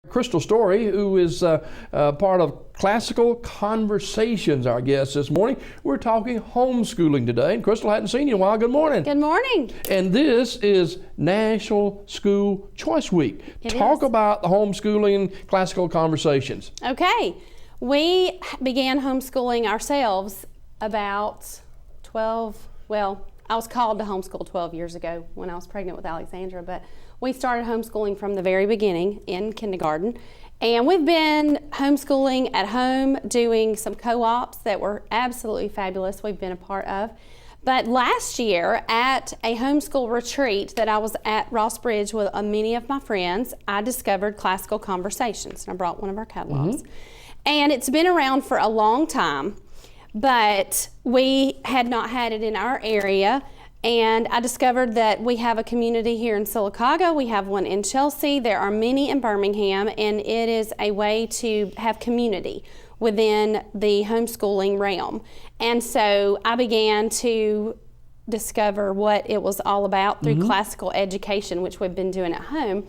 Crystal Storey, who is part of Classical Conversations, our guest this morning. We're talking homeschooling today, and Crystal, hadn't seen you in a while. Good morning. Good morning. And this is National School Choice Week. Talk about the homeschooling Classical Conversations. Okay. We began homeschooling ourselves about I was called to homeschool 12 years ago when I was pregnant with Alexandra, but we started homeschooling from the very beginning in kindergarten. And we've been homeschooling at home, doing some co-ops that were absolutely fabulous we've been a part of. But last year at a homeschool retreat that I was at Ross Bridge with many of my friends, I discovered Classical Conversations. And I brought one of our catalogs. And it's been around for a long time, but we had not had it in our area. And I discovered that we have a community here in Sylacauga, we have one in Chelsea, there are many in Birmingham, and it is a way to have community within the homeschooling realm. And so I began to discover what it was all about through classical education, which we've been doing at home.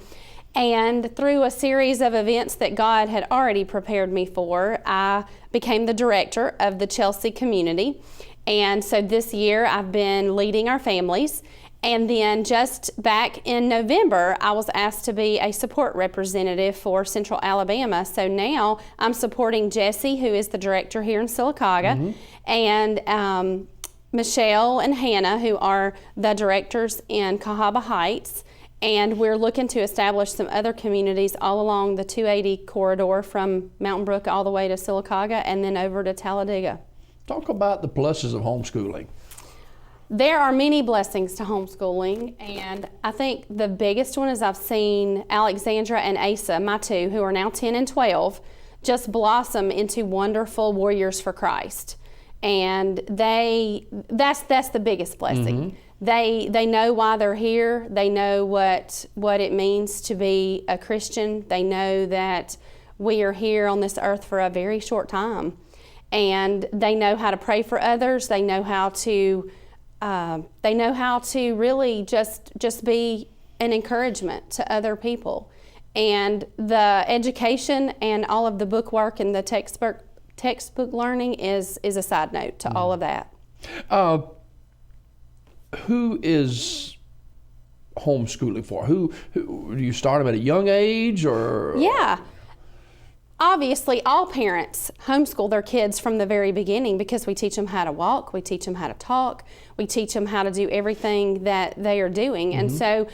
And through a series of events that God had already prepared me for, I became the director of the Chelsea community. And so this year I've been leading our families. And then just back in November, I was asked to be a support representative for Central Alabama. So now I'm supporting Jesse, who is the director here in Sylacauga, and Michelle and Hannah, who are the directors in Cahaba Heights. And we're looking to establish some other communities all along the 280 corridor from Mountain Brook all the way to Sylacauga and then over to Talladega. Talk about the pluses of homeschooling. There are many blessings to homeschooling, and I think the biggest one is I've seen Alexandra and Asa, my two, who are now 10 and 12, just blossom into wonderful warriors for Christ. And that's the biggest blessing. They know why they're here. They know what it means to be a Christian. They know that we are here on this earth for a very short time. And they know how to pray for others. They know how to really just be an encouragement to other people. And the education and all of the book work and the textbook learning is a side note to all of that. Who is homeschooling for? Who do you start them at a young age, or? Yeah. Obviously, all parents homeschool their kids from the very beginning because we teach them how to walk, we teach them how to talk, we teach them how to do everything that they are doing. And so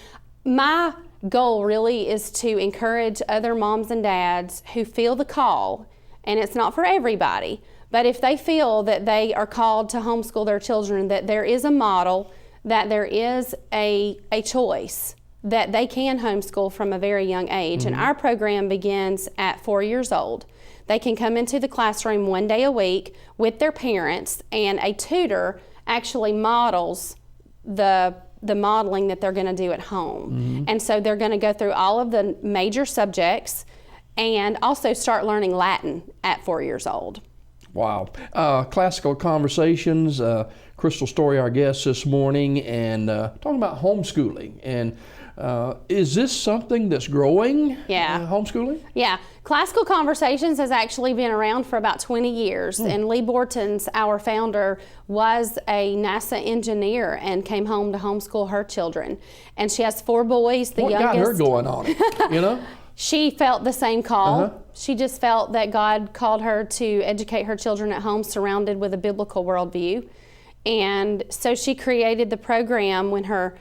my goal really is to encourage other moms and dads who feel the call, and it's not for everybody, but if they feel that they are called to homeschool their children, that there is a model, that there is a choice, that they can homeschool from a very young age. And our program begins at 4 years old. They can come into the classroom one day a week with their parents, and a tutor actually models the modeling that they're going to do at home. And so they're going to go through all of the major subjects and also start learning Latin at 4 years old. Wow. Classical Conversations, Crystal Storey, our guest this morning, and talking about homeschooling. And is this something that's growing? Yeah. Homeschooling? Yeah. Classical Conversations has actually been around for about 20 years. And Lee Bortons, our founder, was a NASA engineer and came home to homeschool her children. And she has 4 boys. The youngest. What got her going on it, you know? She felt the same call. She just felt that God called her to educate her children at home surrounded with a biblical worldview. And so she created the program when her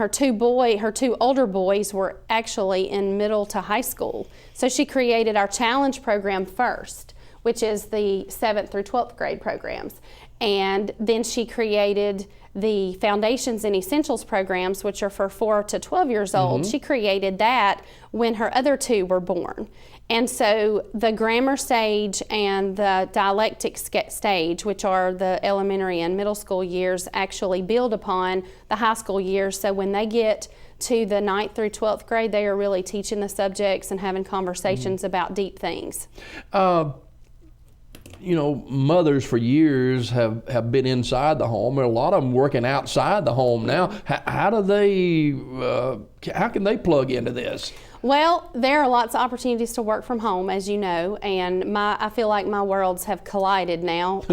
two older boys were actually in middle to high school. So she created our challenge program first, which is the 7th through 12th grade programs. And then she created the Foundations and Essentials programs, which are for 4 to 12 years old. She created that when her other 2 were born. And so the grammar stage and the dialectic stage, which are the elementary and middle school years, actually build upon the high school years. So when they get to the 9th through 12th grade, they are really teaching the subjects and having conversations about deep things. You know, mothers for years have been inside the home, and a lot of them working outside the home now. How can they plug into this? Well, there are lots of opportunities to work from home, as you know, and I feel like my worlds have collided now.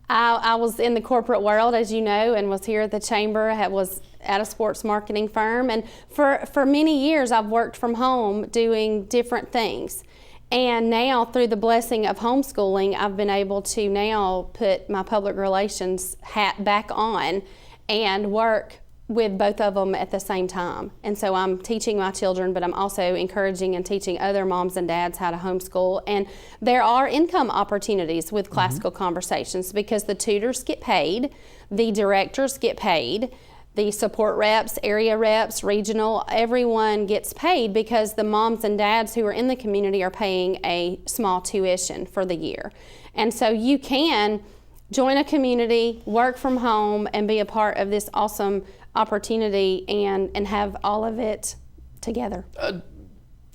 I was in the corporate world, as you know, and was here at the chamber. I was at a sports marketing firm, and for many years I've worked from home doing different things. And now, through the blessing of homeschooling, I've been able to now put my public relations hat back on and work with both of them at the same time. And so I'm teaching my children, but I'm also encouraging and teaching other moms and dads how to homeschool. And there are income opportunities with classical conversations because the tutors get paid, the directors get paid, the support reps, area reps, regional, everyone gets paid because the moms and dads who are in the community are paying a small tuition for the year. And so you can join a community, work from home, and be a part of this awesome opportunity and have all of it together.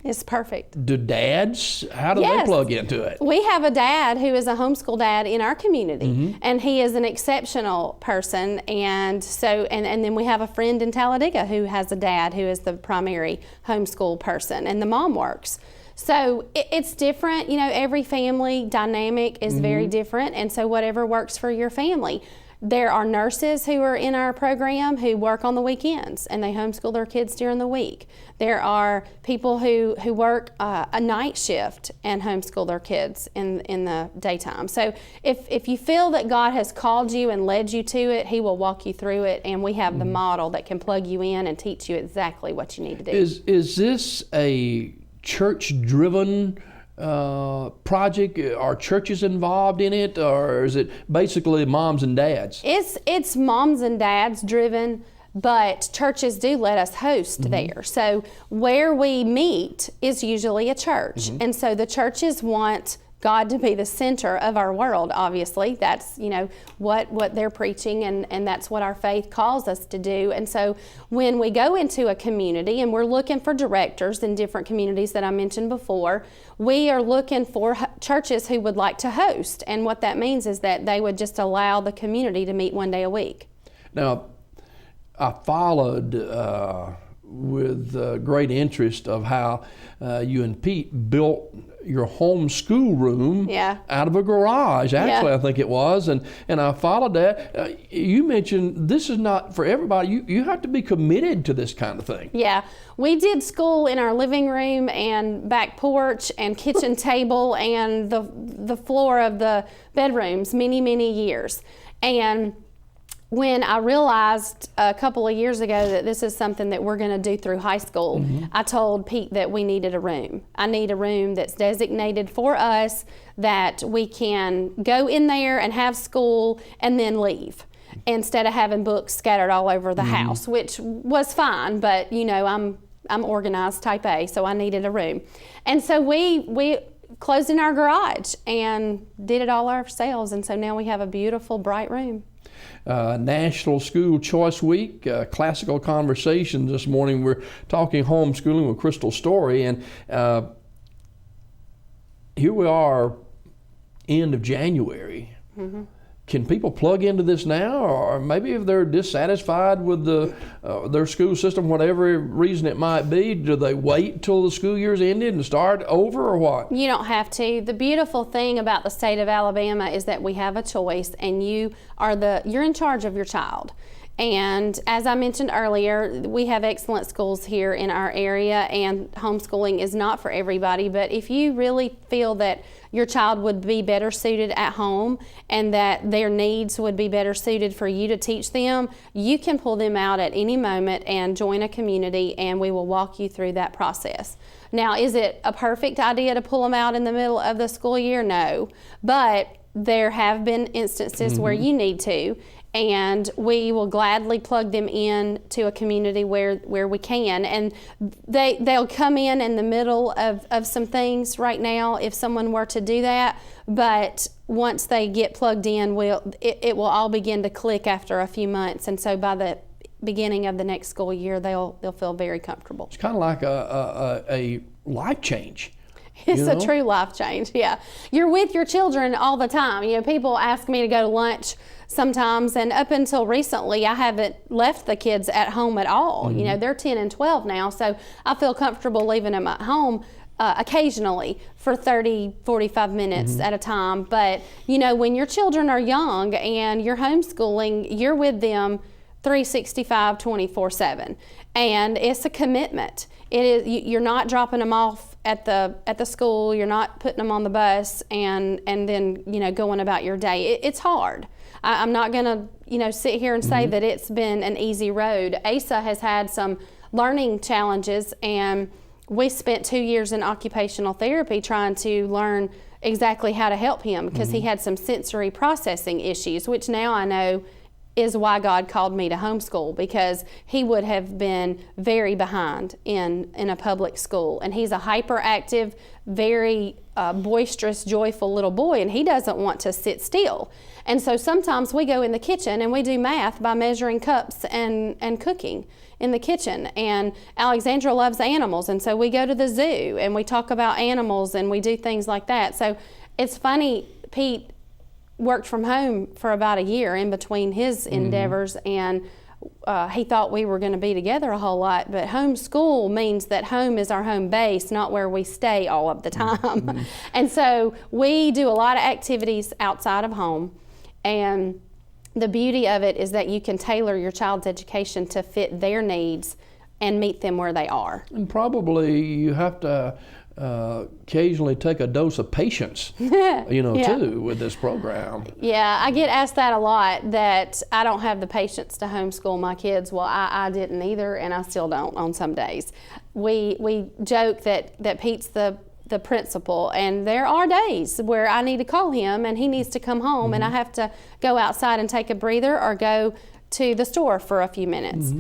It's perfect. Do dads, how do they plug into it? We have a dad who is a homeschool dad in our community, and he is an exceptional person. And so, and then we have a friend in Talladega who has a dad who is the primary homeschool person, and the mom works. So it's different, you know, every family dynamic is very different, and so whatever works for your family. There are nurses who are in our program who work on the weekends and they homeschool their kids during the week. There are people who work a night shift and homeschool their kids in the daytime. So if you feel that God has called you and led you to it, He will walk you through it, and we have the model that can plug you in and teach you exactly what you need to do. Is this a church-driven project? Are churches involved in it, or is it basically moms and dads? It's moms and dads driven, but churches do let us host there. So where we meet is usually a church, and so the churches want God to be the center of our world. Obviously, that's, you know, what they're preaching, and that's what our faith calls us to do. And so when we go into a community and we're looking for directors in different communities that I mentioned before, we are looking for churches who would like to host. And what that means is that they would just allow the community to meet one day a week. Now, I followed with great interest of how you and Pete built your homeschool room out of a garage. Actually, I think it was, and I followed that. You mentioned this is not for everybody. You have to be committed to this kind of thing. Yeah, we did school in our living room and back porch and kitchen table and the floor of the bedrooms many years. And when I realized a couple of years ago that this is something that we're going to do through high school, I told Pete that we needed a room. I need a room that's designated for us, that we can go in there and have school and then leave, instead of having books scattered all over the house, which was fine, but you know, I'm organized type A, so I needed a room. And so we closed in our garage and did it all ourselves, and so now we have a beautiful, bright room. National School Choice Week, classical conversations this morning. We're talking homeschooling with Crystal Storey, and here we are, end of January. Can people plug into this now, or maybe if they're dissatisfied with their school system, whatever reason it might be, do they wait till the school year's ended and start over, or what? You don't have to. The beautiful thing about the state of Alabama is that we have a choice, and you're in charge of your child. And as I mentioned earlier, we have excellent schools here in our area, and homeschooling is not for everybody. But if you really feel that your child would be better suited at home and that their needs would be better suited for you to teach them, you can pull them out at any moment and join a community, and we will walk you through that process. Now, is it a perfect idea to pull them out in the middle of the school year? No, but there have been instances where you need to, and we will gladly plug them in to a community where we can. And they'll come in the middle of some things right now if someone were to do that, but once they get plugged in, it will all begin to click after a few months, and so by the beginning of the next school year, they'll feel very comfortable. It's kind of like a life change. It's a true life change. Yeah. You're with your children all the time. You know, people ask me to go to lunch sometimes, and up until recently, I haven't left the kids at home at all. You know, they're 10 and 12 now, so I feel comfortable leaving them at home occasionally for 30, 45 minutes at a time. But, you know, when your children are young and you're homeschooling, you're with them 365, 24/7. And it's a commitment. It is, you're not dropping them off at the school, you're not putting them on the bus and then, you know, going about your day. It's hard. I'm not gonna, you know, sit here and say that it's been an easy road. Asa has had some learning challenges, and we spent 2 years in occupational therapy trying to learn exactly how to help him, because he had some sensory processing issues, which now I know is why God called me to homeschool, because he would have been very behind in a public school. And he's a hyperactive, very boisterous, joyful little boy, and he doesn't want to sit still. And so sometimes we go in the kitchen and we do math by measuring cups and cooking in the kitchen. And Alexandra loves animals, and so we go to the zoo and we talk about animals and we do things like that. So it's funny, Pete worked from home for about a year in between his endeavors, and he thought we were going to be together a whole lot, but homeschool means that home is our home base, not where we stay all of the time. And so we do a lot of activities outside of home, and the beauty of it is that you can tailor your child's education to fit their needs and meet them where they are. And probably you have to occasionally take a dose of patience, too, with this program. Yeah, I get asked that a lot, that I don't have the patience to homeschool my kids. Well, I didn't either, and I still don't on some days. We joke that Pete's the principal, and there are days where I need to call him and he needs to come home, and I have to go outside and take a breather or go to the store for a few minutes.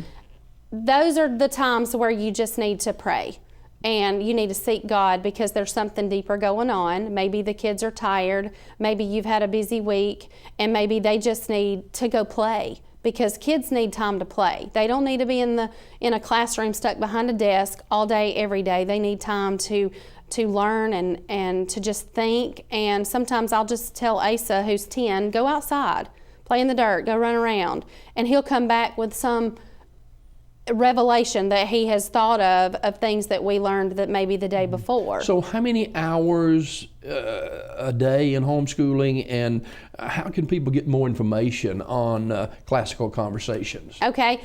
Those are the times where you just need to pray. And you need to seek God, because there's something deeper going on. Maybe the kids are tired, maybe you've had a busy week, and maybe they just need to go play, because kids need time to play. They don't need to be in a classroom stuck behind a desk all day, every day. They need time to learn and to just think. And sometimes I'll just tell Asa, who's 10, go outside, play in the dirt, go run around. And he'll come back with some revelation that he has thought of things that we learned that maybe the day before. So how many hours a day in homeschooling, and how can people get more information on Classical Conversations? Okay.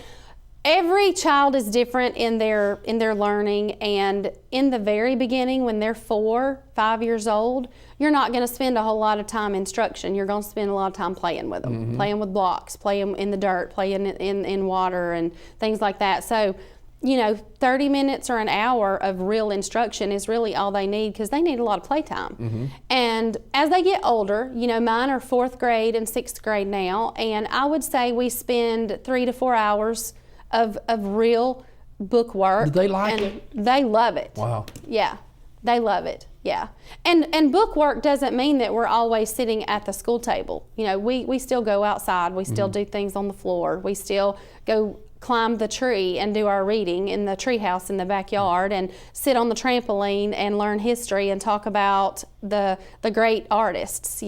Every child is different in their learning, and in the very beginning, when they're 4, 5 years old, you're not going to spend a whole lot of time instruction. You're going to spend a lot of time playing with them, playing with blocks, playing in the dirt, playing in water and things like that. So, 30 minutes or an hour of real instruction is really all they need, because they need a lot of playtime. And as they get older, mine are 4th grade and 6th grade now, and I would say we spend 3 to 4 hours of real book work. Do they like it? They love it. Wow. Yeah, they love it. Yeah. And book work doesn't mean that we're always sitting at the school table. We still go outside. We still do things on the floor. We still go climb the tree and do our reading in the tree house in the backyard, and sit on the trampoline and learn history and talk about the great artists,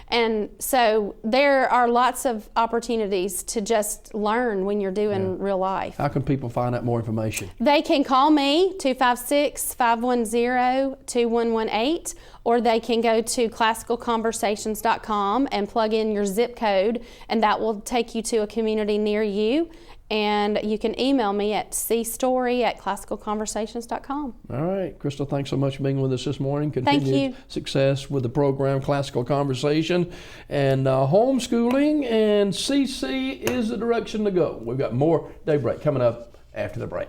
And so there are lots of opportunities to just learn when you're doing real life. How can people find out more information? They can call me, 256-510-2118, or they can go to classicalconversations.com and plug in your zip code, and that will take you to a community near you. And you can email me at cstory@classicalconversations.com. All right. Crystal, thanks so much for being with us this morning. Thank you. Continued success with the program, Classical Conversation. And homeschooling and CC is the direction to go. We've got more Daybreak coming up after the break.